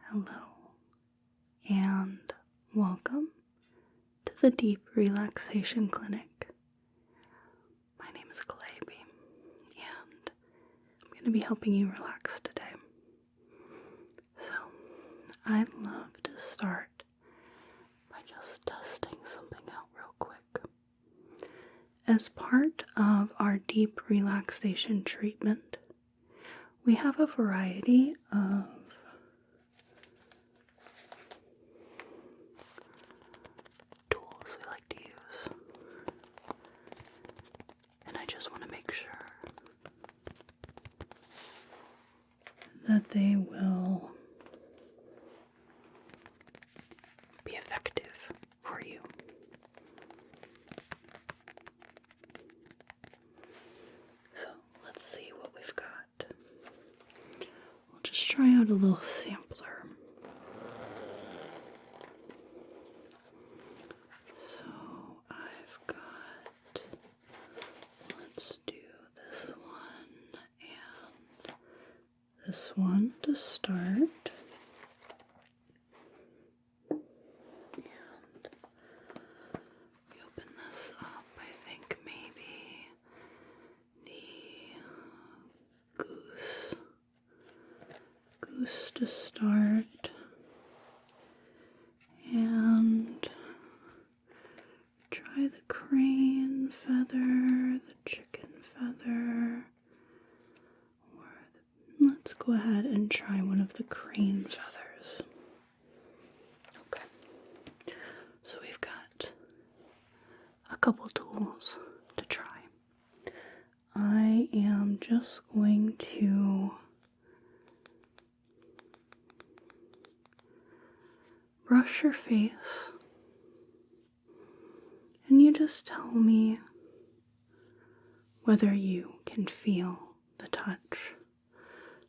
Hello, and welcome to the Deep Relaxation Clinic. My name is Calabi, and I'm going to be helping you relax today. So, I'd love to start by just testing something out real quick. As part of our deep relaxation treatment, we have a variety of tools we like to use. And I just want to make sure that they will be effective for you. So let's see what we've got. We'll just try out a little sampler. So I've got, let's do this one and this one to start. And we open this up, I think maybe the goose to start, and try the crane feather, the chicken feather, let's go ahead and try one of the crane feathers. Okay, so we've got a couple tools to try. I am just going to brush your face, and you just tell me whether you can feel the touch.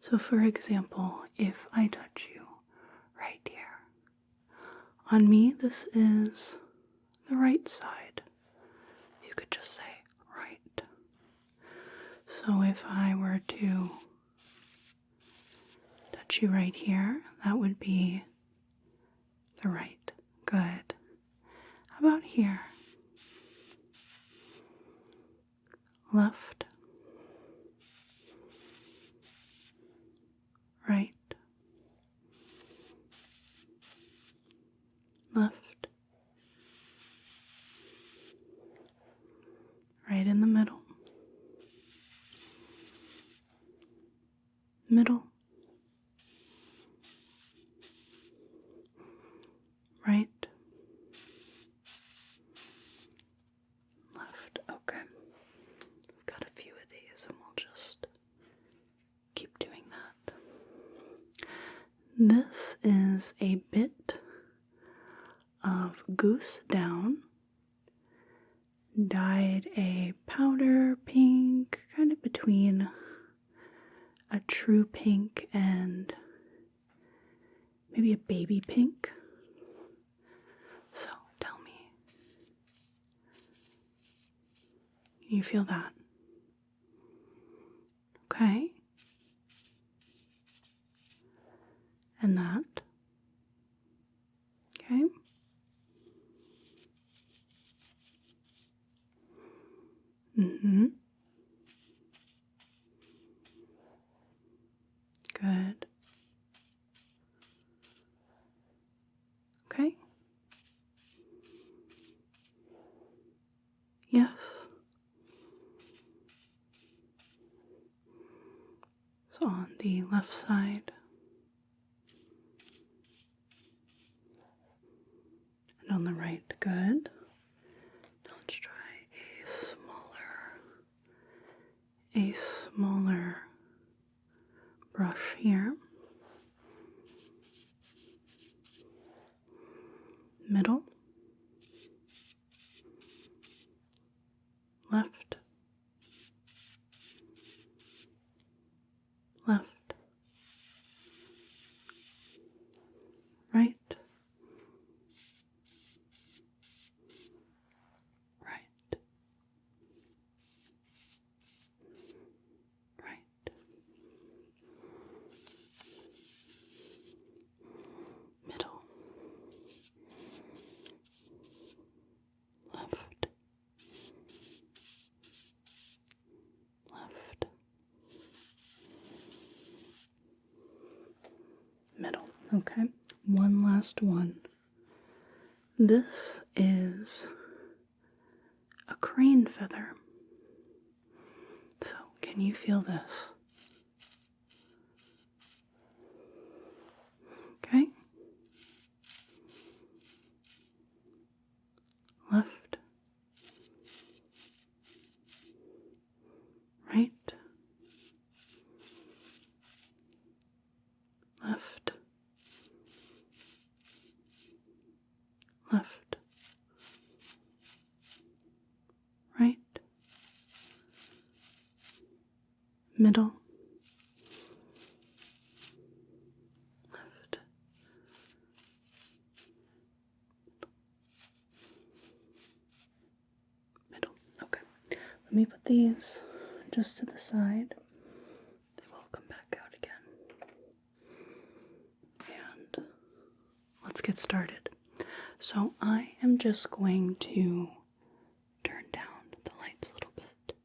So for example, if I touch you right here, on me this is the right side. You could just say right. So if I were to touch you right here, that would be the right. Good. How about here? Left. Right. Left. Right in the middle. Middle. Right. Left. Okay. Got a few of these and we'll just keep doing that. This is a bit of goose down, dyed a powder pink, kind of between a true pink and maybe a baby pink. So tell me, can you feel that? Okay. And that. Okay. Good. Okay. Yes. So on the left side. And on the right. Good. Now let's try a smaller brush here. Middle. Left. Left. Right. Right. Right. Okay, one last one. This is a crane feather. So, can you feel this? Okay. Left. Right. Left. Left. Right. Middle. Left. Middle. Okay. Let me put these just to the side. They will come back out again. And let's get started. So I am just going to turn down the lights a little bit,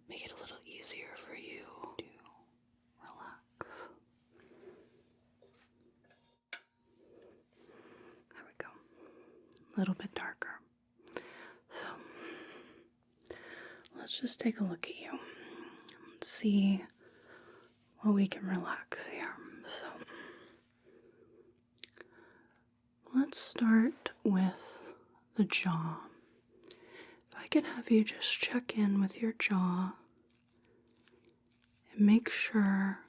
make it a little easier for you to relax. There we go. A little bit darker. So let's just take a look at you. Let's see what we can relax here. So let's start with the jaw. If I could have you just check in with your jaw and make sure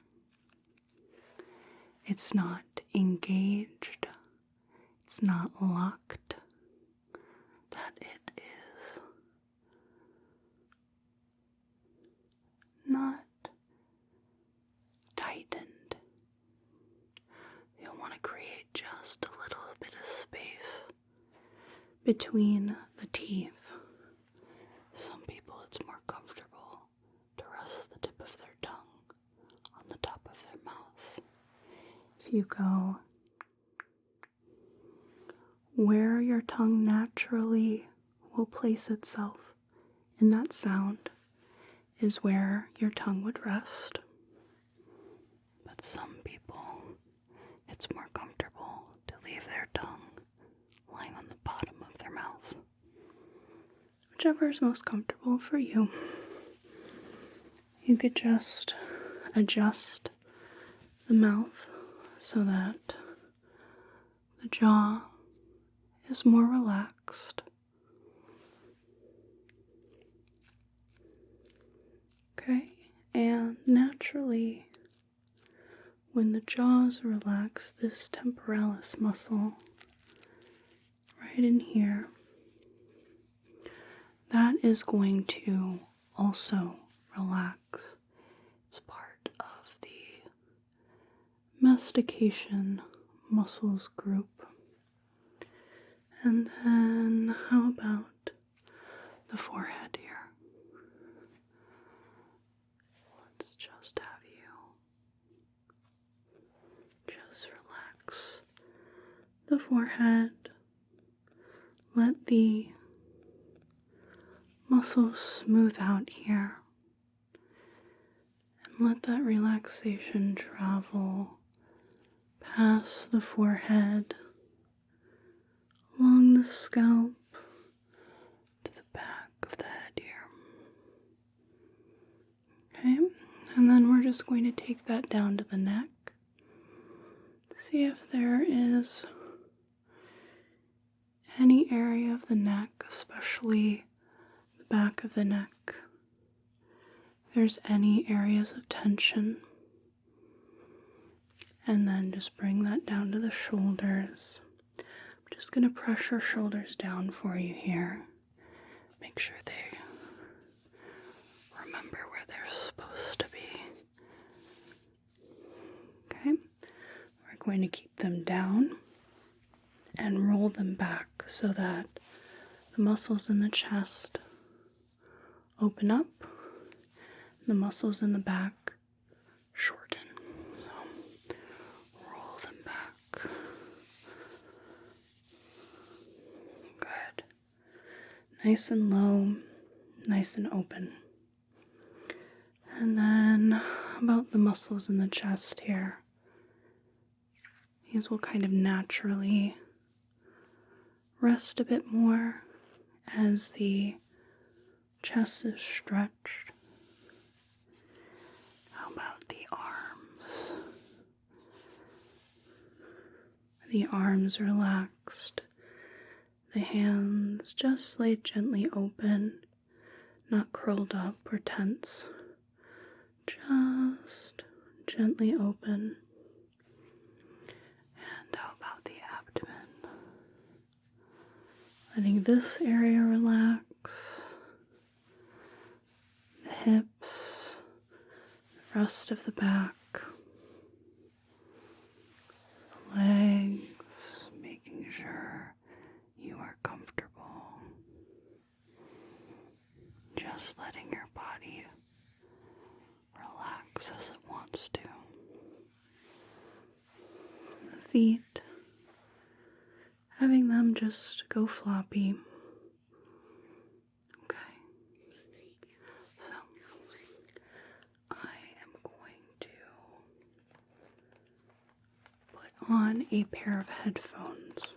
it's not engaged, it's not locked, that it is not tightened. You'll want to create just a little bit of space between the teeth. Some people it's more comfortable to rest the tip of their tongue on the top of their mouth. If you go where your tongue naturally will place itself in that sound is where your tongue would rest. But some people, it's more comfortable to leave their tongue lying on the bottom of their mouth. Whichever is most comfortable for you. You could just adjust the mouth so that the jaw is more relaxed. Okay, and naturally, when the jaws relax, this temporalis muscle right in here, that is going to also relax. It's part of the mastication muscles group. And then how about the forehead here? Let's just have you just relax the forehead. Let the muscles smooth out here. And let that relaxation travel past the forehead, along the scalp, to the back of the head here. Okay, and then we're just going to take that down to the neck. See if there is any area of the neck, especially the back of the neck, if there's any areas of tension. And then just bring that down to the shoulders. I'm just going to press your shoulders down for you here. Make sure they remember where they're supposed to be. Okay, we're going to keep them down and roll them back so that the muscles in the chest open up, the muscles in the back shorten. So roll them back. Good. Nice and low, nice and open. And then about the muscles in the chest here. these will kind of naturally rest a bit more as the chest is stretched. How about the arms? The arms relaxed. The hands just lay gently open, not curled up or tense. Just gently open. And how about the abdomen? Letting this area relax. The hips, the rest of the back, the legs, making sure you are comfortable. Just letting your body relax as it wants to. The feet, having them just go floppy. Okay. So, I am going to put on a pair of headphones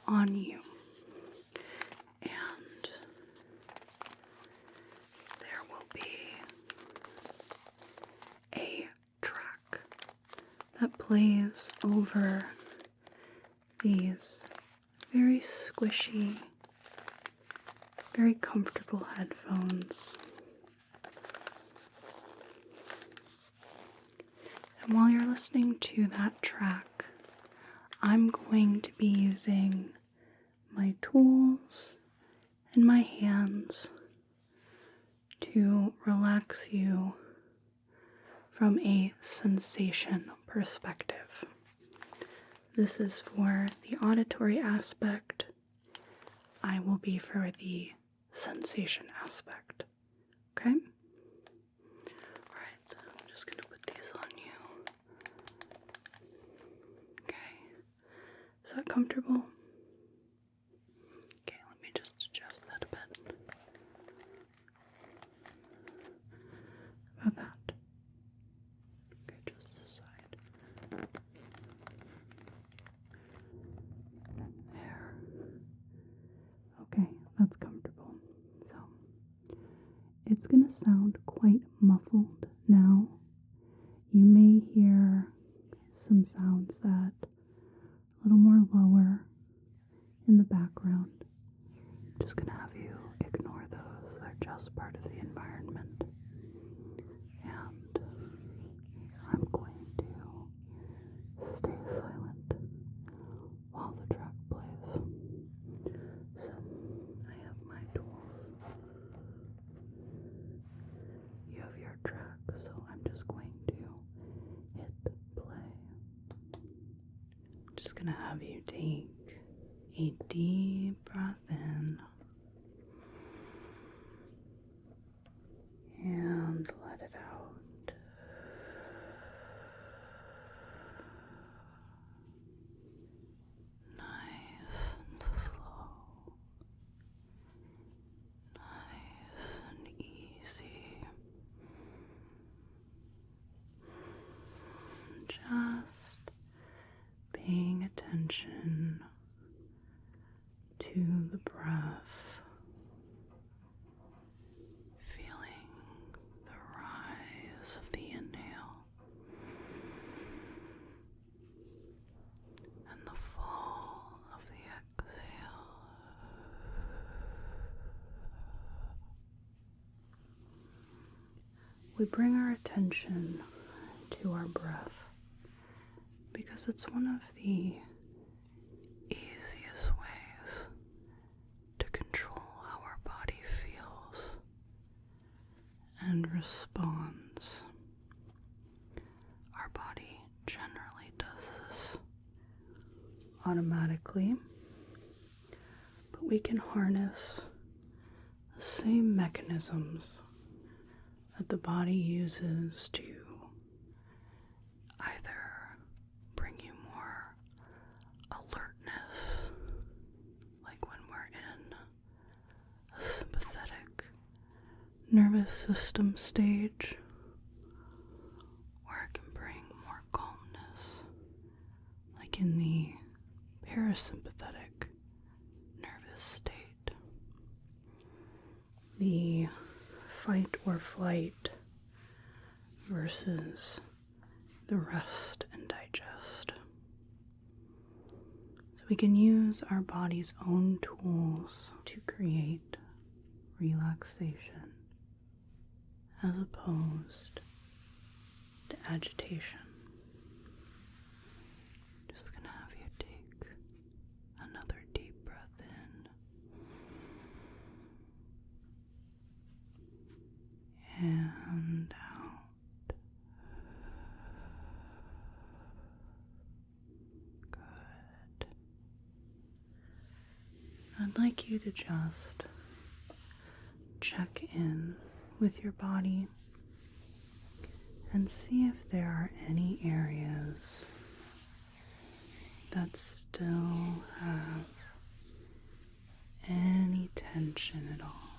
on you. And there will be a track that plays over these very squishy, very comfortable headphones. And while you're listening to that track, I'm going to be using my tools and my hands to relax you from a sensation perspective. This is for the auditory aspect. I will be for the sensation aspect. Okay? Alright, I'm just going to put these on you. Okay. Is that comfortable? Okay, let me just adjust that a bit. About that. Okay, just this side. There. Okay, that's comfortable. So, it's going to sound quite muffled now. You may hear some sounds that a little more lower in the background. I'm just going to have you ignore those. They're just part of the environment. And I'm going to stay silent while the track plays. So, I have my tools. You have your track, so I'm just going to hit play. I'm just going to have you take a deep breath in and let it out. Nice and slow. Nice and easy. Just paying attention to the breath, feeling the rise of the inhale and the fall of the exhale. We bring our attention to our breath because it's one of the easiest ways to control how our body feels and responds. Our body generally does this automatically, but we can harness the same mechanisms that the body uses to either bring you more alertness, like when we're in a sympathetic nervous system stage, or it can bring more calmness, in the parasympathetic nervous state, the fight or flight versus the rest and digest. So we can use our body's own tools to create relaxation as opposed to agitation. Just gonna have you take another deep breath in and out. Good. I'd like you to just check in with your body and see if there are any areas that still have any tension at all.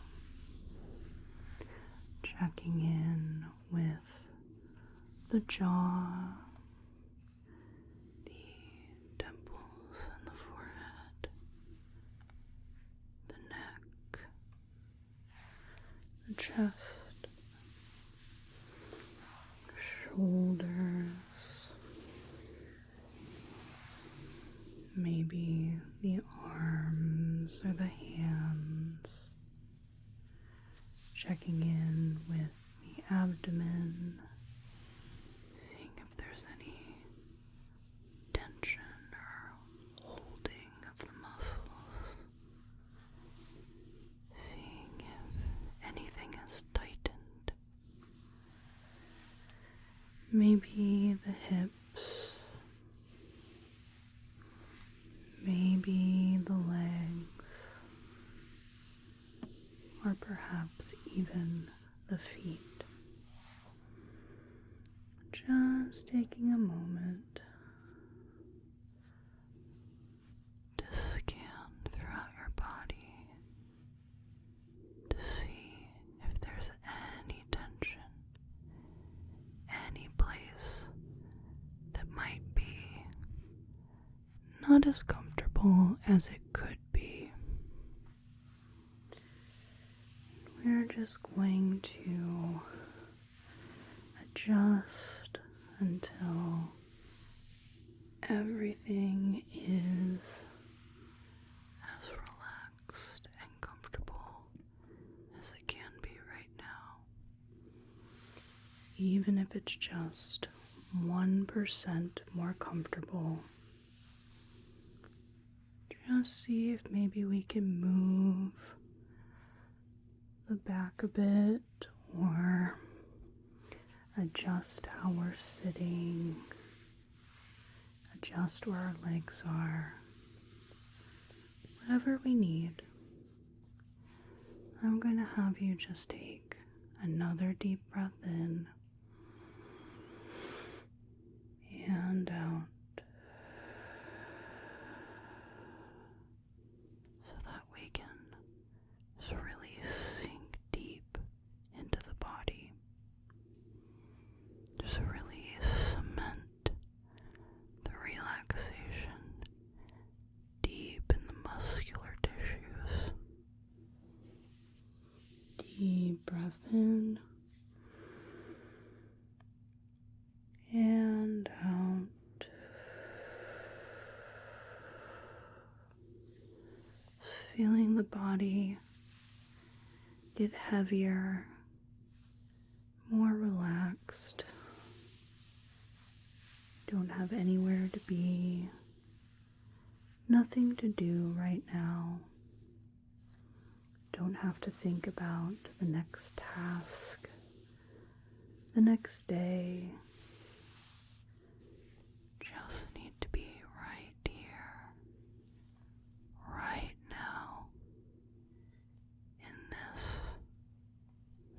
Checking in with the jaw, the temples and the forehead, the neck, the chest, shoulders, maybe the arms or the hands, checking in with the abdomen, seeing if there's any tension or holding of the muscles, seeing if anything is tightened. Maybe the hips, maybe the legs, or perhaps even the feet. Just taking a moment to scan throughout your body to see if there's any tension, any place that might be not as comfortable as it could be. We're just going to adjust until everything is as relaxed and comfortable as it can be right now. Even if it's just 1% more comfortable, just see if maybe we can move the back a bit or adjust how we're sitting, adjust where our legs are, whatever we need. I'm going to have you just take another deep breath in and out, so that we can just really sink deep into the body. Just really cement the relaxation deep in the muscular tissues. Deep breath in and out. Just feeling the body get heavier, more relaxed. Don't have anywhere to be, nothing to do right now. Don't have to think about the next task, the next day. Just need to be right here, right now, in this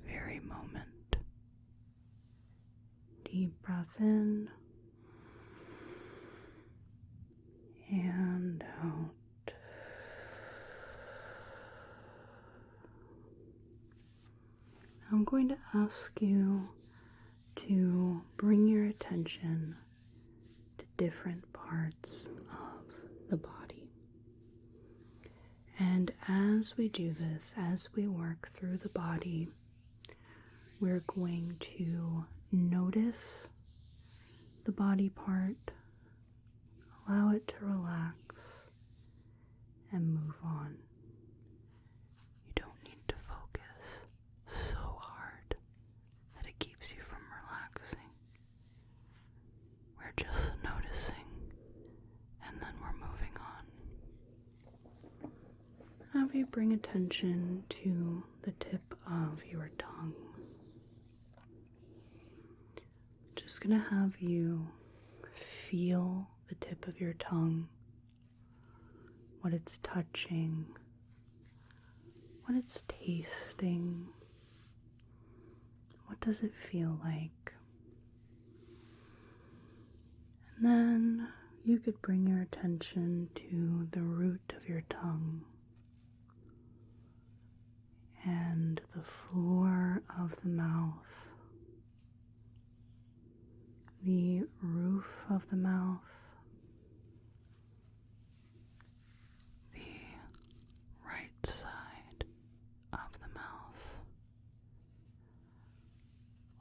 very moment. Deep breath in and out. I'm going to ask you to bring your attention to different parts of the body. And as we do this, as we work through the body, we're going to notice the body part, allow it to relax, and move on. You don't need to focus so hard that it keeps you from relaxing. We're just noticing, and then we're moving on. Now we bring attention to the tip of your tongue. Just gonna have you feel the tip of your tongue, what it's touching, what it's tasting. What does it feel like? And then you could bring your attention to the root of your tongue and the floor of the mouth, the roof of the mouth, the right side of the mouth,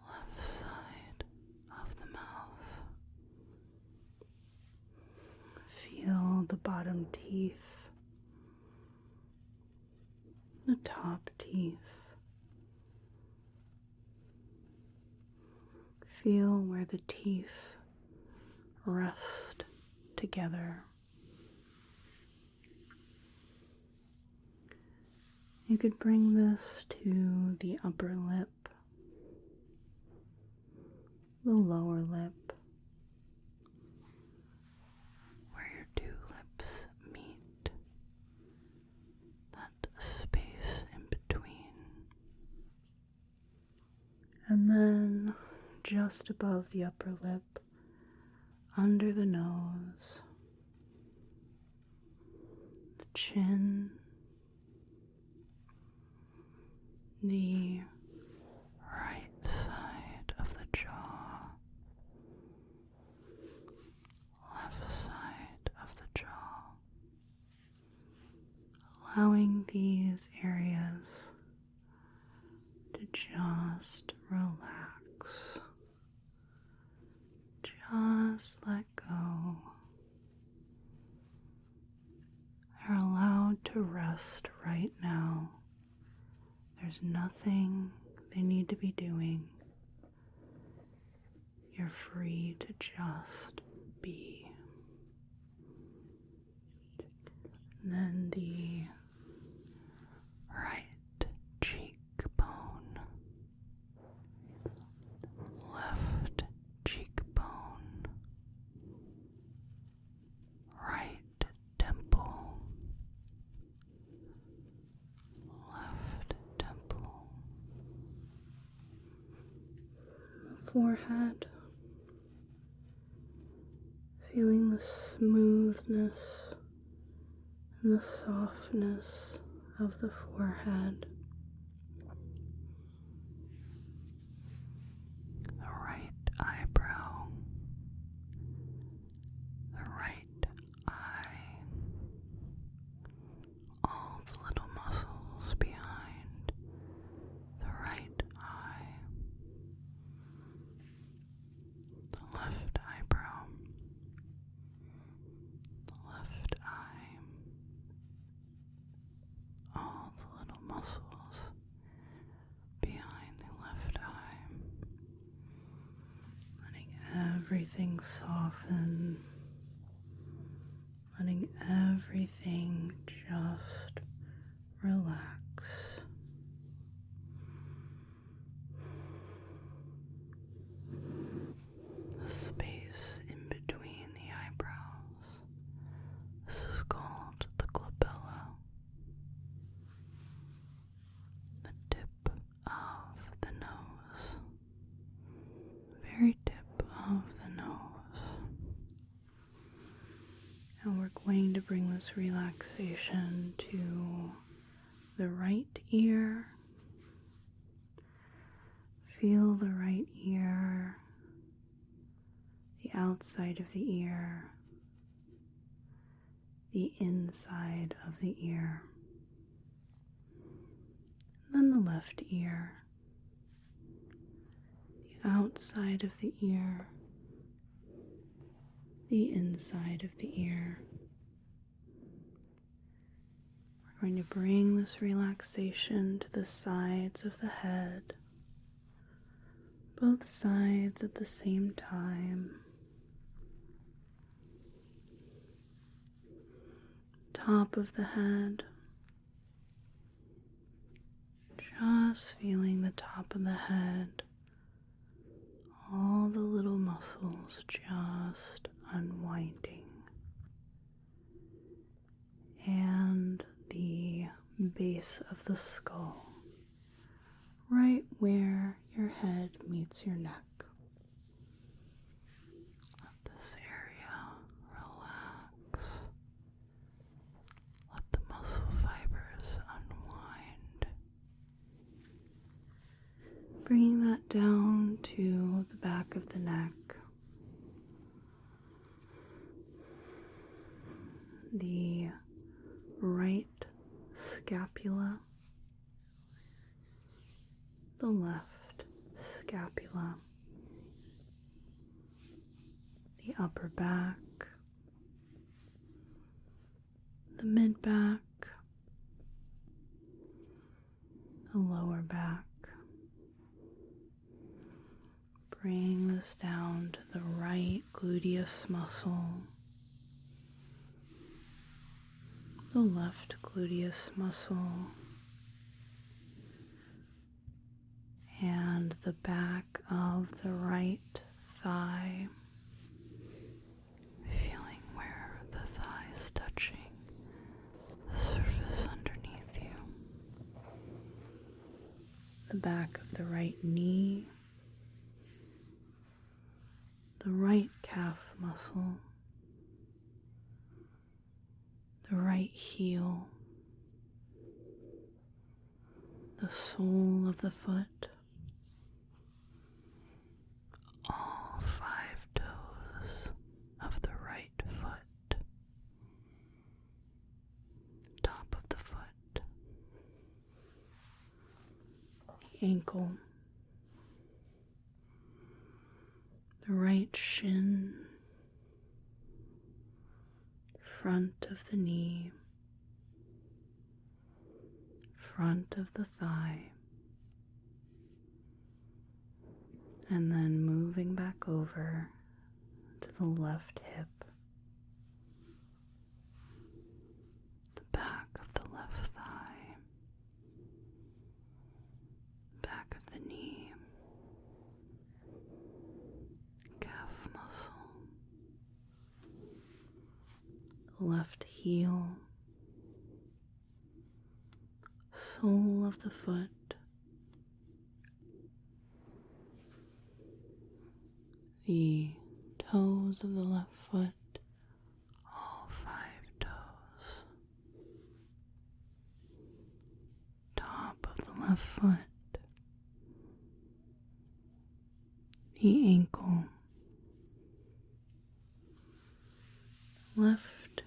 left side of the mouth. Feel the bottom teeth, the top teeth. Feel where the teeth rest together. You could bring this to the upper lip, the lower lip, where your two lips meet, that space in between. And then just above the upper lip, under the nose, the chin, the right side of the jaw, left side of the jaw, allowing these areas to just relax. Just let go. They're allowed to rest right now. There's nothing they need to be doing. You're free to just be. And then the right cheekbone, left cheekbone, right temple, left temple, the forehead, feeling the smoothness and the softness of the forehead, the right eyebrow, the right eye, all the little muscles behind the right eye, the left eyebrow, the left eye, all the little muscles behind the left eye, letting everything soften, letting everything just relax. The space in between the eyebrows, this is called the glabella. The tip of the nose, very tip of the nose. And we're going to bring this relaxation to the right ear. Feel the right ear, the outside of the ear, the inside of the ear, then the left ear, the outside of the ear, the inside of the ear. We're going to bring this relaxation to the sides of the head, both sides at the same time. Top of the head, just feeling the top of the head, all the little muscles just unwinding, and the base of the skull, right where your head meets your neck. Let this area relax. Let the muscle fibers unwind. Bringing that down to the back of the neck, the right scapula, the left scapula, the upper back, the mid back, the lower back. Bring this down to the right gluteus muscle, the left gluteus muscle, and the back of the right thigh, feeling where the thigh is touching the surface underneath you, the back of the right knee, the right calf muscle, the right heel, the sole of the foot, all 5 toes of the right foot, top of the foot, the ankle, the right shin, front of the knee, front of the thigh, and then moving back over to the left hip, the back of the left thigh, back of the knee, calf muscle, left heel, sole of the foot, the toes of the left foot, all 5 toes, top of the left foot, the ankle, left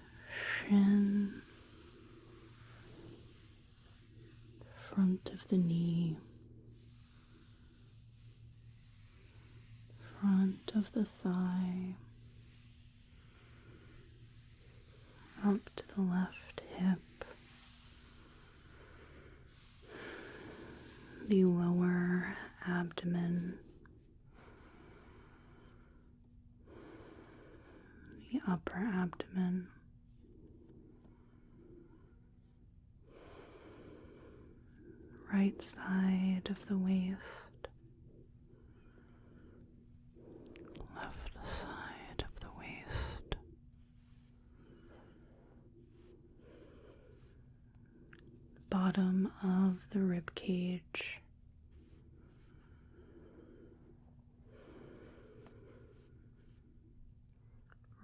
shin, front of the knee, front of the thigh, up to the left hip, the lower abdomen, the upper abdomen, right side of the waist, left side of the waist, bottom of the rib cage,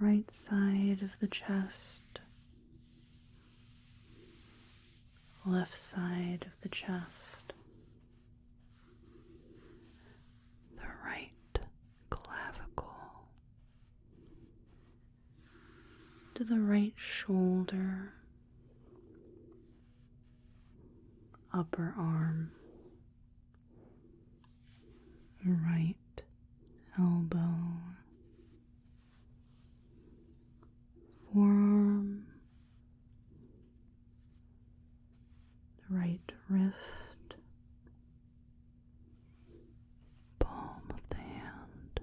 right side of the chest, left side of the chest, the right clavicle, to the right shoulder, upper arm, right elbow, forearm, the right wrist, palm of the hand,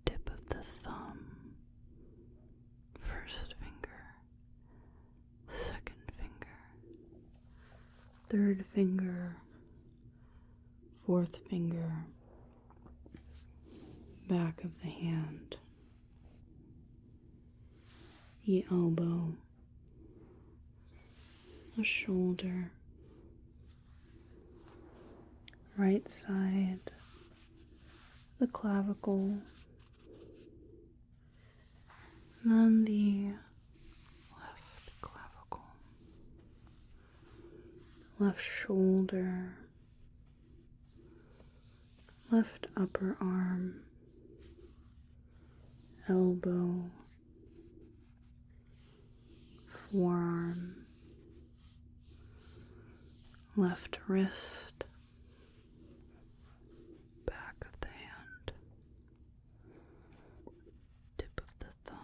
tip of the thumb, first finger, second finger, third finger, fourth finger, back of the hand, the elbow, the shoulder, right side, the clavicle, and then the left clavicle, left shoulder, left upper arm, elbow, forearm, left wrist, back of the hand, tip of the thumb,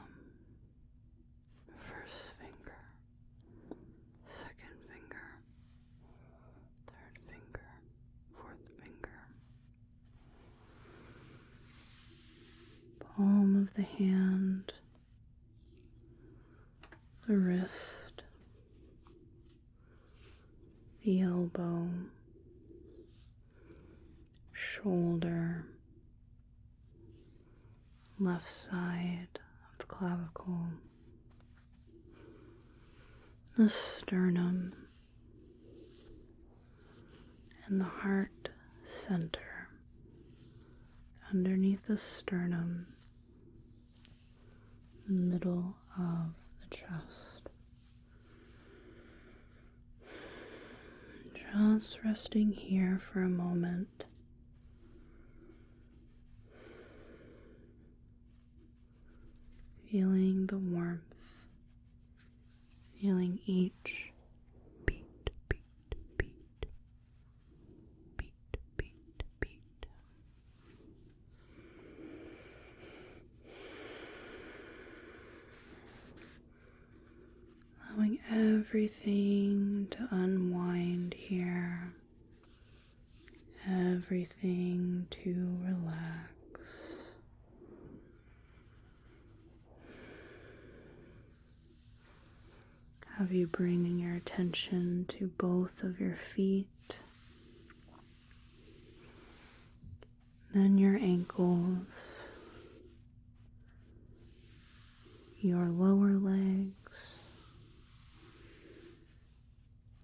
first finger, second finger, third finger, fourth finger, palm of the hand, the wrist, the elbow, shoulder, left side of the clavicle, the sternum, and the heart center, underneath the sternum, middle of the chest. Just resting here for a moment. Feeling the warmth, feeling each beat, beat, beat, beat, beat, beat. Allowing everything to unwind here, everything to relax. Have you bringing your attention to both of your feet, then your ankles, your lower legs,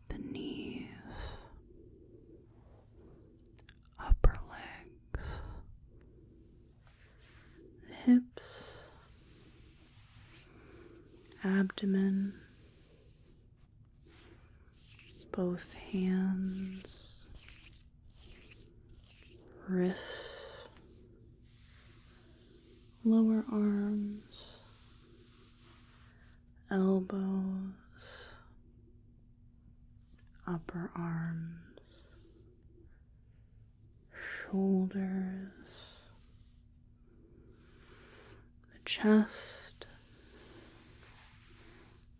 the knees, upper legs, the hips, abdomen, both hands, wrists, lower arms, elbows, upper arms, shoulders, the chest,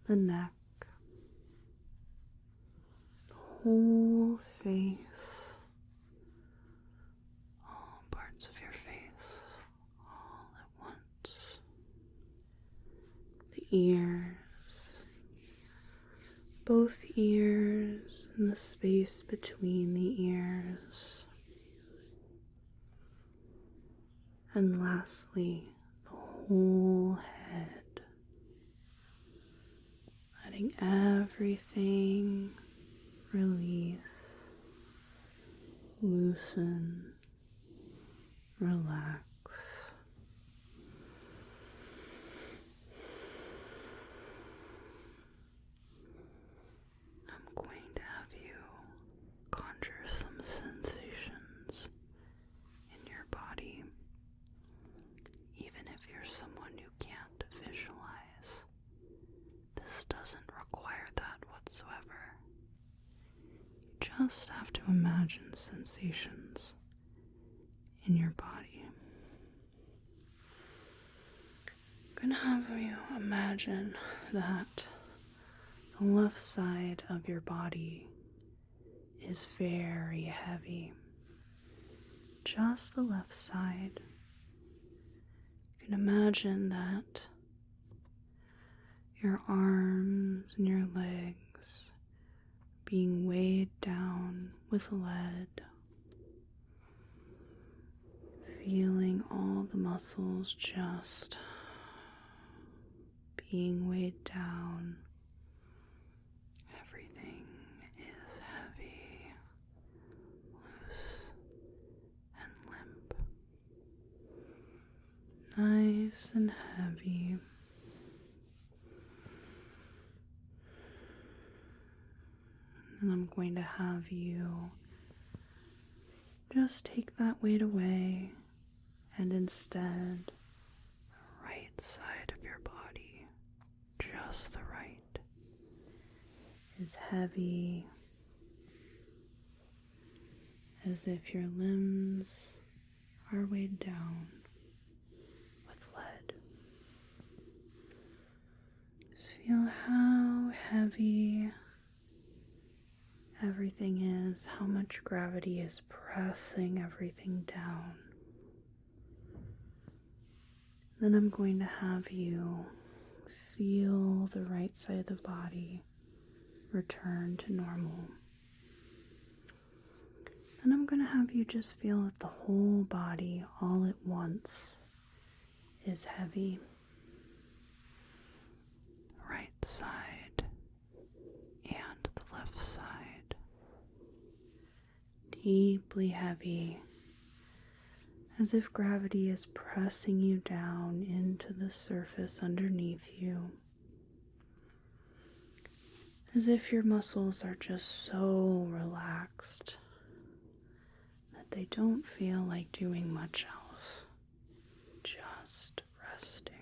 the neck, whole face, all parts of your face, all at once. The ears, both ears and the space between the ears. And lastly, the whole head. Letting everything release, loosen, relax. I'm going to have you conjure some sensations in your body, even if you're someone who can't just have to imagine sensations in your body. I'm going to have you imagine that the left side of your body is very heavy. Just the left side. You can imagine that your arms and your legs being weighed down with lead. Feeling all the muscles just being weighed down. Everything is heavy, loose, and limp. Nice and heavy. And I'm going to have you just take that weight away, and instead, the right side of your body, just the right, is heavy, as if your limbs are weighed down with lead. Just feel how heavy everything is, how much gravity is pressing everything down. Then I'm going to have you feel the right side of the body return to normal. And I'm going to have you just feel that the whole body all at once is heavy. Right side and the left side. Deeply heavy, as if gravity is pressing you down into the surface underneath you. As if your muscles are just so relaxed that they don't feel like doing much else, just resting.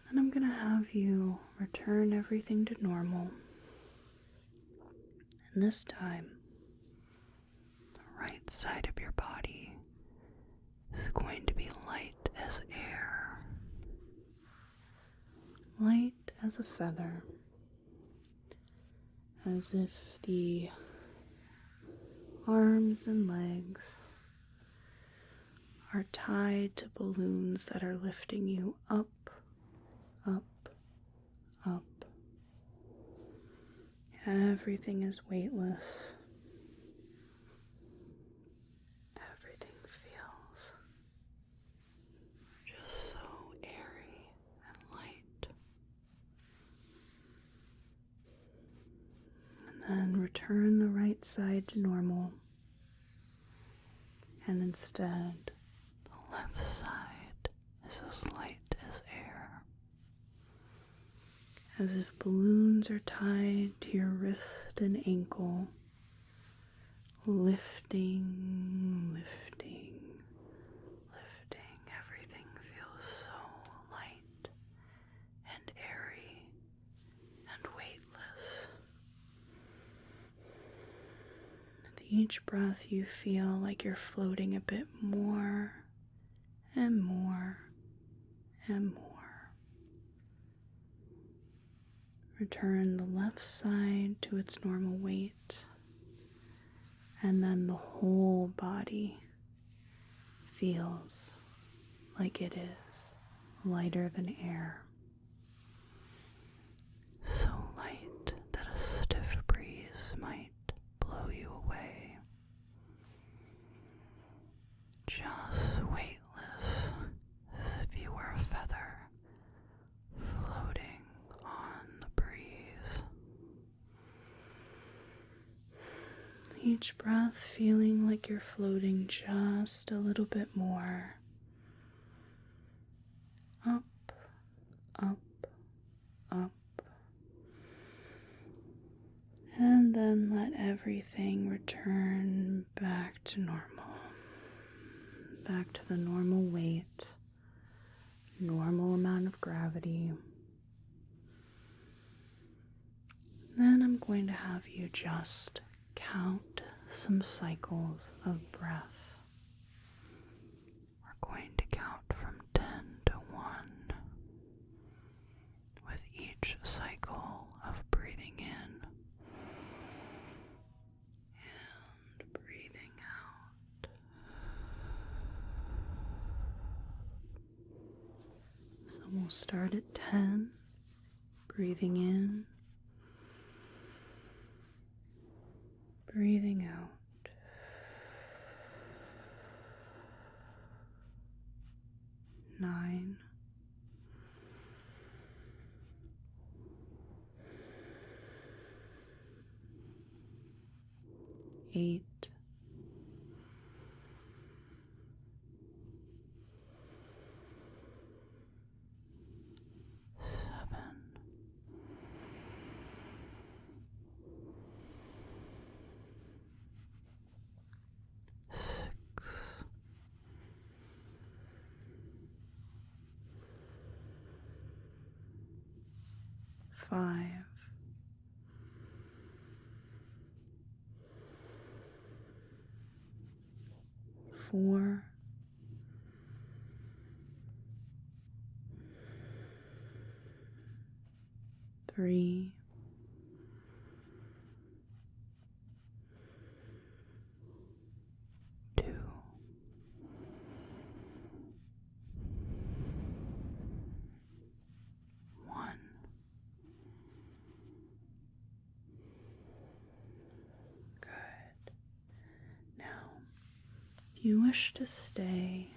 And I'm going to have you return everything to normal. And this time, the right side of your body is going to be light as air. Light as a feather. As if the arms and legs are tied to balloons that are lifting you up, up, up. Everything is weightless. Everything feels just so airy and light. And then return the right side to normal. And instead, the left side is as light as air. As if balloons are tied to your wrist and ankle, lifting, lifting, lifting. Everything feels so light and airy and weightless. With each breath you feel like you're floating a bit more and more and more. Return the left side to its normal weight, and then the whole body feels like it is lighter than air. So light that a stiff breeze might blow you away. Just weightless, as if you were a feather floating on the breeze. Each breath feeling like you're floating just a little bit more. Up, up, up. And then let everything return back to normal. Back to the normal weight, normal amount of gravity. then I'm going to have you just count some cycles of breath. We're going to count from 10 to 1 with each cycle of breathing in and breathing out. So we'll start at 10, breathing in, breathing out. 9, 8, 7, 6, 5, 4, 3, 2, 1. Good. Now, if you wish to stay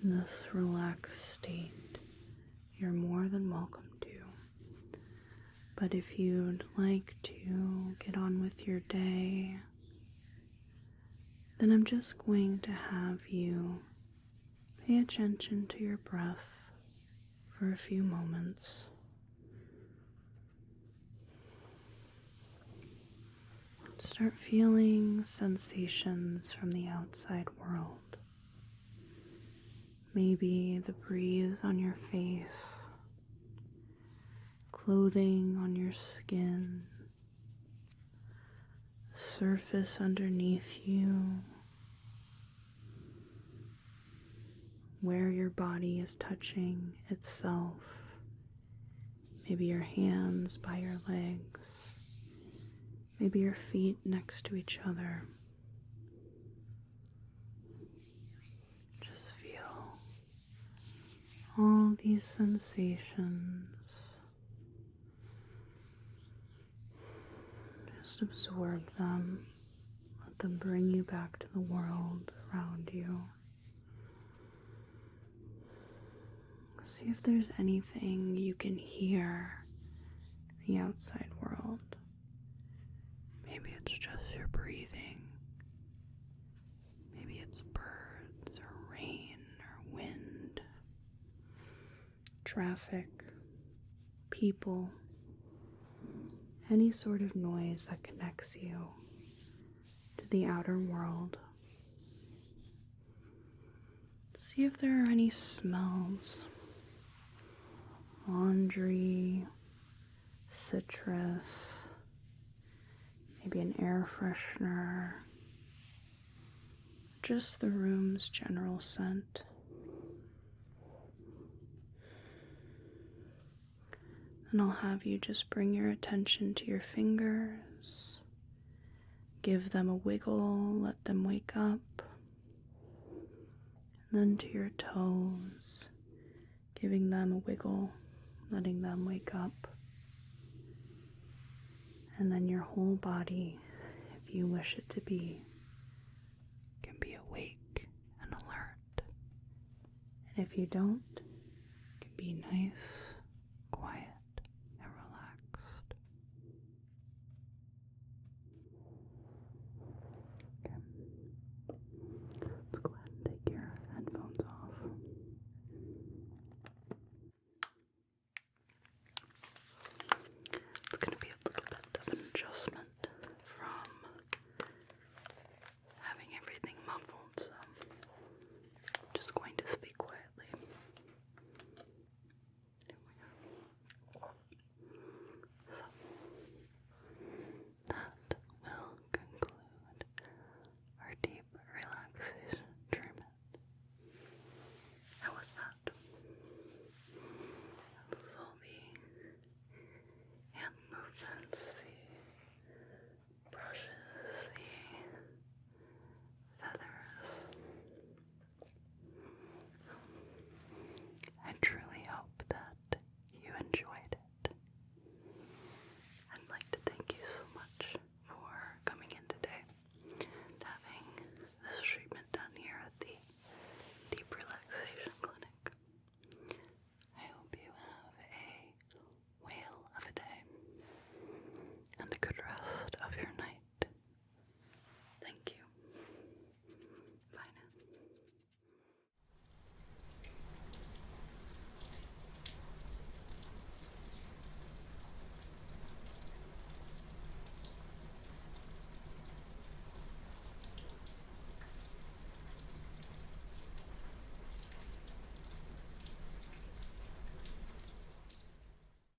in this relaxed state, you're more than welcome to. But if you'd like to get on with your day, then I'm just going to have you pay attention to your breath for a few moments. Start feeling sensations from the outside world. Maybe the breeze on your face, clothing on your skin, surface underneath you, where your body is touching itself, maybe your hands by your legs, maybe your feet next to each other. Just feel all these sensations. Just absorb them. Let them bring you back to the world around you. See if there's anything you can hear in the outside world. Maybe it's just your breathing. Maybe it's birds or rain or wind, traffic, people, any sort of noise that connects you to the outer world. See if there are any smells. Laundry, citrus, maybe an air freshener, just the room's general scent. And I'll have you just bring your attention to your fingers, give them a wiggle, let them wake up, and then to your toes, giving them a wiggle, letting them wake up, and then your whole body, if you wish it to be, can be awake and alert. And if you don't, it can be nice, quiet, and relaxed. Okay. Let's go ahead and take your headphones off. It's going to be a little bit of an adjustment from having everything muffled, so I'm just going to speak quietly. There we How's that?